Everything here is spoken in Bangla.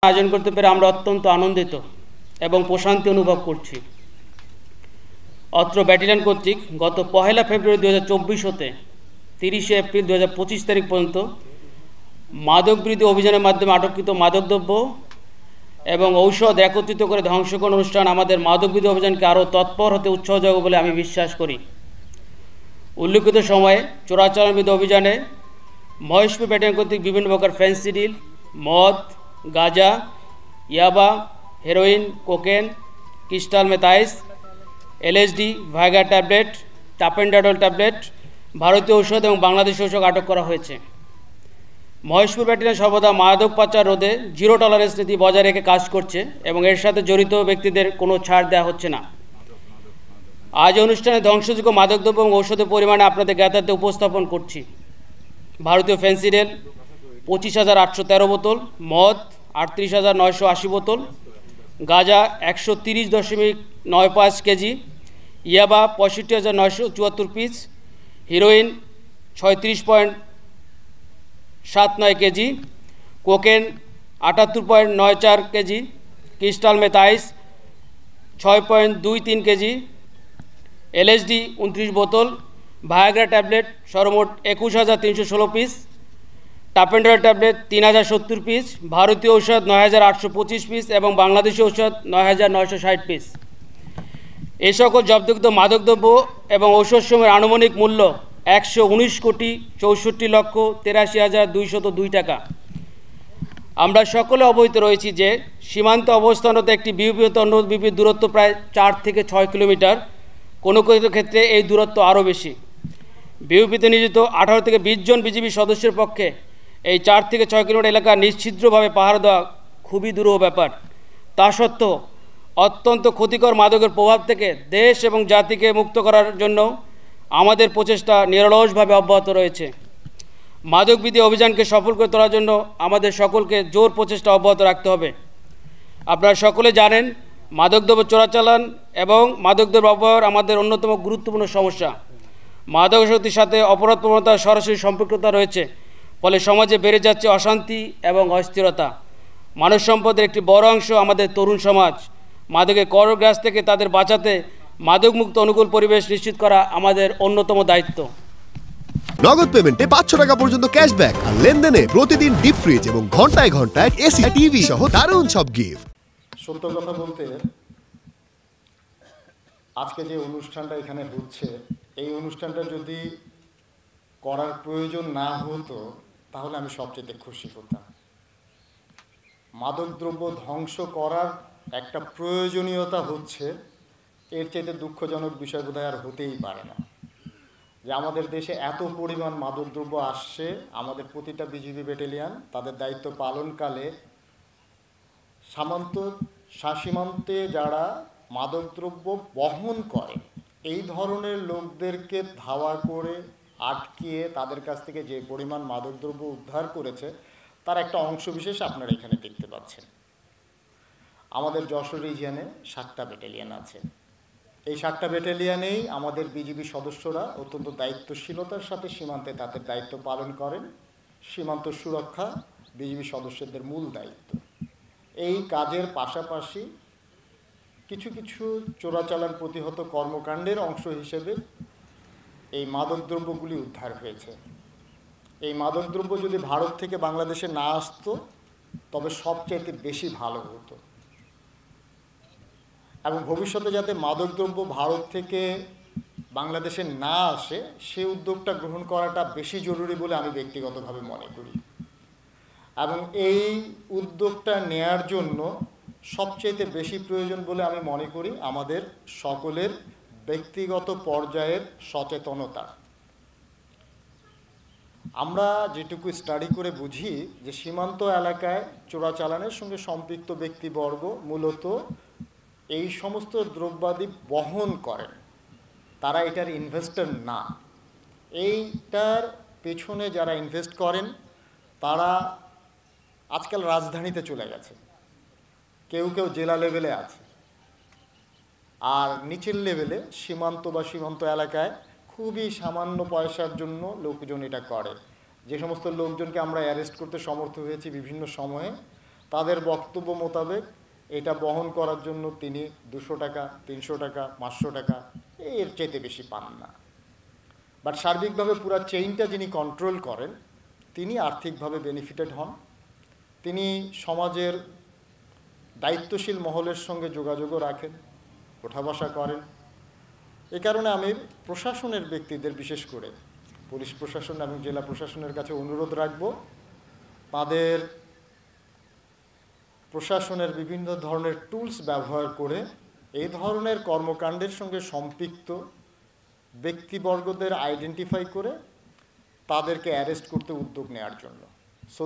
আয়োজন করতে পেরে আমরা অত্যন্ত আনন্দিত এবং প্রশান্তি অনুভব করছি। অত্র ব্যাটালিয়ন কর্তৃক গত 1 ফেব্রুয়ারি 2024 হতে 30 এপ্রিল 2025 তারিখ পর্যন্ত মাদক বিরোধী অভিযানের মাধ্যমে আটককৃত মাদকদ্রব্য এবং ঔষধ একত্রিত করে ধ্বংসকরণ অনুষ্ঠান আমাদের মাদক বিরোধী অভিযানকে আরও তৎপর হতে উৎসাহ যোগাবে বলে আমি বিশ্বাস করি। উল্লিখিত সময়ে চোরাচালান বিরোধী অভিযানে মহেশপুর ব্যাটালিয়ন কর্তৃক বিভিন্ন প্রকার ফেন্সিডিল, মদ, গাঁজা, ইয়াবা, heroin, cocaine, crystal meth ice, LSD, Viagra tablet, tapentadol tablet, ভারতীয় ঔষধ এবং বাংলাদেশি ঔষধ আটক করা হয়েছে। মহেশপুর ব্যাটালিয়ন সর্বদা মাদক পাচার রোধে জিরো টলারেন্স নীতি বজায় রেখে কাজ করছে এবং এর সাথে জড়িত ব্যক্তিদের কোনো ছাড় দেওয়া হচ্ছে না। আজ অনুষ্ঠানে ধ্বংসযোগ্য মাদকদ্রব্য এবং ঔষধের পরিমাণে আপনাদের জ্ঞাতার্থে উপস্থাপন করছি। ভারতীয় ফেন্সিডিল 25,813 বোতল, মদ 38,980 বোতল, গাঁজা 130.95 কেজি, ইয়াবা 65,974 piece, heroin 36.79 KG, cocaine 78.94 KG, crystal meth ice 6.23 KG, LSD 29 বোতল, ভায়াগ্রা ট্যাবলেট সর্বমোট 21,316 পিস, টাপেন্ডার ট্যাবলেট 3,070 পিস, ভারতীয় ঔষধ 9,825 পিস এবং বাংলাদেশি ঔষধ 9,960 পিস। এই সকল জব্দকৃত মাদকদ্রব্য এবং ঔষধসমূহের আনুমানিক মূল্য 119,64,83,202 টাকা। আমরা সকলে অবহিত রয়েছি যে সীমান্ত অবস্থানরত একটি বিউপিতে অন্য বিউপির দূরত্ব প্রায় 4 থেকে 6 কিলোমিটার, কোনো কোনো ক্ষেত্রে এই দূরত্ব আরও বেশি। বিউপিতে নিয়োজিত 18 থেকে 20 জন বিজিবি সদস্যের পক্ষে এই 4 থেকে 6 কিলোমিটার এলাকা নিশ্ছিদ্রভাবে পাহারা দেওয়া খুবই দুরূহ ব্যাপার। তা সত্ত্বেও অত্যন্ত ক্ষতিকর মাদকের প্রভাব থেকে দেশ এবং জাতিকে মুক্ত করার জন্য আমাদের প্রচেষ্টা নিরলসভাবে অব্যাহত রয়েছে। মাদক বিরোধী অভিযানকে সফল করে তোলার জন্য আমাদের সকলকে জোর প্রচেষ্টা অব্যাহত রাখতে হবে। আপনারা সকলে জানেন, মাদকদ্রব্য চোরাচালান এবং মাদকদ্রব্য ব্যবহার আমাদের অন্যতম গুরুত্বপূর্ণ সমস্যা। মাদকাসক্তির সাথে অপরাধ প্রবণতার সরাসরি সম্পৃক্ততা রয়েছে, ফলে সমাজে বেড়ে যাচ্ছে অশান্তি এবং অস্থিরতা। মানব সম্পদের একটি বড় অংশ আমাদের তরুণ সমাজ। মাদকের করগ্রাস থেকে তাদের বাঁচাতে মাদকমুক্ত অনুকূল পরিবেশ নিশ্চিত করা আমাদের অন্যতম দায়িত্ব। নগদ পেমেন্টে 500 টাকা পর্যন্ত ক্যাশব্যাক আর লেনদেনে প্রতিদিন ডিপ ফ্রিজ এবং ঘন্টায় ঘন্টায় এসি, টিভি সহ দারুণ সব গিফট। সত্য কথা বলতে, আজকে যে অনুষ্ঠানটা এখানে হচ্ছে, এই অনুষ্ঠানটা যদি করার প্রয়োজন না হতো তাহলে আমি সবচেয়ে খুশি হতাম। মাদকদ্রব্য ধ্বংস করার একটা প্রয়োজনীয়তা হচ্ছে, এর চাইতে দুঃখজনক বিষয় বোধহয় আর হতেই পারে না যে আমাদের দেশে এত পরিমাণ মাদকদ্রব্য আসছে। আমাদের প্রতিটা বিজিবি ব্যাটালিয়ন তাদের দায়িত্ব পালনকালে সীমান্তে যারা মাদকদ্রব্য বহন করে এই ধরনের লোকদেরকে ধাওয়া করে আটকিয়ে তাদের কাছ থেকে যে পরিমাণ মাদকদ্রব্য উদ্ধার করেছে তার একটা অংশ বিশেষ আপনারা এখানে দেখতে পাচ্ছেন। আমাদের যশোর রিজিয়নে 7টা ব্যাটালিয়ন আছে। এই 7টা ব্যাটালিয়নেই আমাদের বিজিবি সদস্যরা অত্যন্ত দায়িত্বশীলতার সাথে সীমান্তে তাদের দায়িত্ব পালন করেন। সীমান্ত সুরক্ষা বিজিবি সদস্যদের মূল দায়িত্ব। এই কাজের পাশাপাশি কিছু কিছু চোরাচালান প্রতিহত কর্মকাণ্ডের অংশ হিসেবে এই মাদকদ্রব্যগুলি উদ্ধার হয়েছে। এই মাদকদ্রব্য যদি ভারত থেকে বাংলাদেশে না আসতো তবে সবচাইতে বেশি ভালো হতো, এবং ভবিষ্যতে যাতে মাদকদ্রব্য ভারত থেকে বাংলাদেশে না আসে সে উদ্যোগটা গ্রহণ করাটা বেশি জরুরি বলে আমি ব্যক্তিগতভাবে মনে করি। এবং এই উদ্যোগটা নেয়ার জন্য সবচেয়ে বেশি প্রয়োজন বলে আমি মনে করি আমাদের সকলের ব্যক্তিগত পর্যায়ের সচেতনতা। আমরা যেটুকু স্টাডি করে বুঝি যে সীমান্ত এলাকায় চোরাচালানের সঙ্গে সম্পৃক্ত ব্যক্তিবর্গ মূলত এই সমস্ত দ্রব্যাদি বহন করেন, তারা এটার ইনভেস্টর না। এইটার পেছনে যারা ইনভেস্ট করেন তারা আজকাল রাজধানীতে চলে গেছে, কেউ কেউ জেলা লেভেলে আছে, আর নিচের লেভেলে সীমান্ত বা সীমান্ত এলাকায় খুবই সামান্য পয়সার জন্য লোকজন এটা করে। যে সমস্ত লোকজনকে আমরা অ্যারেস্ট করতে সমর্থ হয়েছি বিভিন্ন সময়ে, তাদের বক্তব্য মোতাবেক এটা বহন করার জন্য তিনি 200 টাকা, 300 টাকা, 500 টাকা এর চেয়ে বেশি পান না। বাট সার্বিকভাবে পুরো চেইনটা যিনি কন্ট্রোল করেন তিনি আর্থিকভাবে বেনিফিটেড হন। তিনি সমাজের দায়িত্বশীল মহলের সঙ্গে যোগাযোগও রাখেন, ওঠা বসা করেন। এ কারণে আমি প্রশাসনের ব্যক্তিদের, বিশেষ করে পুলিশ প্রশাসন এবং জেলা প্রশাসনের কাছে অনুরোধ রাখব, তাদের প্রশাসনের বিভিন্ন ধরনের টুলস ব্যবহার করে এই ধরনের কর্মকাণ্ডের সঙ্গে সম্পৃক্ত ব্যক্তিবর্গদের আইডেন্টিফাই করে তাদেরকে অ্যারেস্ট করতে উদ্যোগ নেওয়ার জন্য। সো